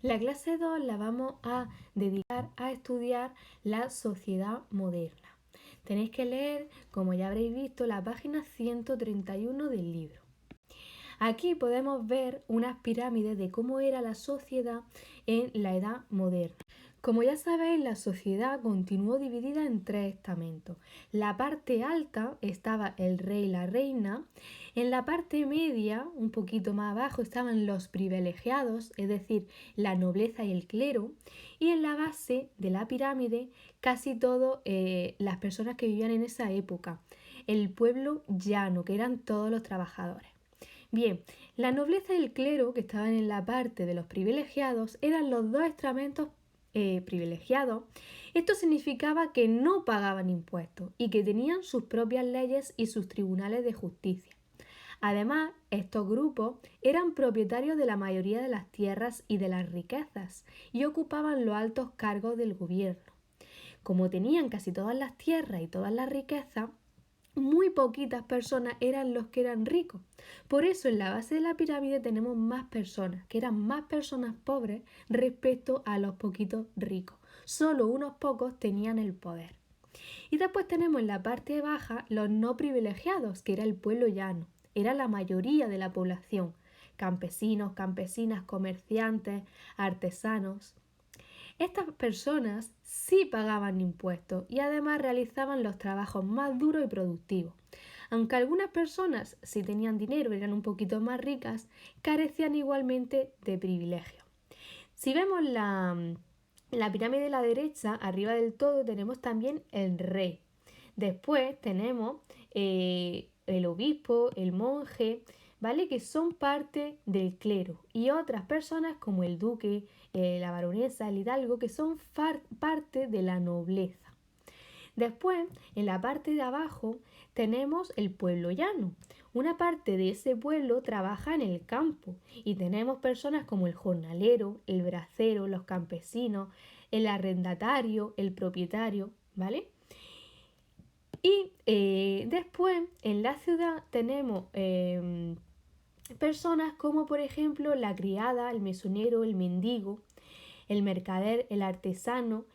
La clase 2 la vamos a dedicar a estudiar la sociedad moderna. Tenéis que leer, como ya habréis visto, la página 131 del libro. Aquí podemos ver unas pirámides de cómo era la sociedad en la Edad Moderna. Como ya sabéis, la sociedad continuó dividida en tres estamentos. La parte alta estaba el rey y la reina. En la parte media, un poquito más abajo, estaban los privilegiados, es decir, la nobleza y el clero. Y en la base de la pirámide, casi todas las personas que vivían en esa época. El pueblo llano, que eran todos los trabajadores. Bien, la nobleza y el clero, que estaban en la parte de los privilegiados, eran los dos estamentos privilegiados. Esto significaba que no pagaban impuestos y que tenían sus propias leyes y sus tribunales de justicia. Además, estos grupos eran propietarios de la mayoría de las tierras y de las riquezas y ocupaban los altos cargos del gobierno. Como tenían casi todas las tierras y todas las riquezas, muy poquitas personas eran los que eran ricos. Por eso en la base de la pirámide tenemos más personas, que eran más personas pobres respecto a los poquitos ricos. Solo unos pocos tenían el poder. Y después tenemos en la parte baja los no privilegiados, que era el pueblo llano. Era la mayoría de la población. Campesinos, campesinas, comerciantes, artesanos. Estas personas sí pagaban impuestos y además realizaban los trabajos más duros y productivos. Aunque algunas personas, si tenían dinero, eran un poquito más ricas, carecían igualmente de privilegios. Si vemos la pirámide de la derecha, arriba del todo tenemos también el rey. Después tenemos el obispo, el monje, ¿vale? Que son parte del clero, y otras personas como el duque, la baronesa, el hidalgo, que son parte de la nobleza. Después, en la parte de abajo, tenemos el pueblo llano. Una parte de ese pueblo trabaja en el campo y tenemos personas como el jornalero, el bracero, los campesinos, el arrendatario, el propietario, ¿vale? Y después, en la ciudad tenemos personas como por ejemplo la criada, el mesonero, el mendigo, el mercader, el artesano,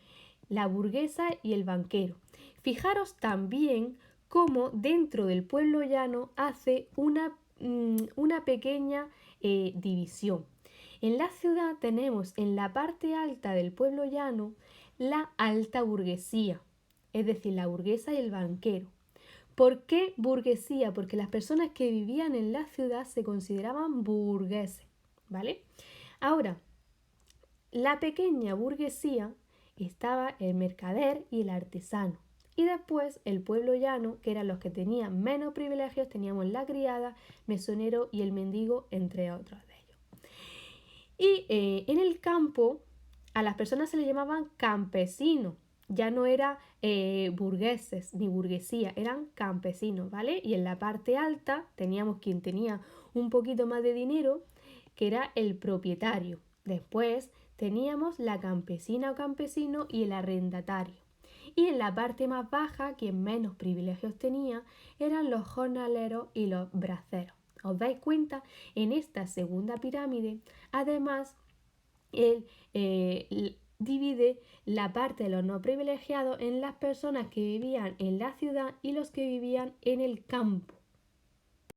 la burguesa y el banquero. Fijaros también cómo dentro del pueblo llano hace una pequeña división. En la ciudad tenemos en la parte alta del pueblo llano la alta burguesía, es decir, la burguesa y el banquero. ¿Por qué burguesía? Porque las personas que vivían en la ciudad se consideraban burgueses, ¿vale? Ahora, la pequeña burguesía estaba el mercader y el artesano. Y después el pueblo llano, que eran los que tenían menos privilegios, teníamos la criada, mesonero y el mendigo, entre otros de ellos. Y en el campo a las personas se les llamaban campesinos. Ya no era burgueses ni burguesía, eran campesinos, ¿vale? Y en la parte alta teníamos quien tenía un poquito más de dinero, que era el propietario. Después teníamos la campesina o campesino y el arrendatario. Y en la parte más baja, quien menos privilegios tenía, eran los jornaleros y los braceros. ¿Os dais cuenta? En esta segunda pirámide, además, él divide la parte de los no privilegiados en las personas que vivían en la ciudad y los que vivían en el campo.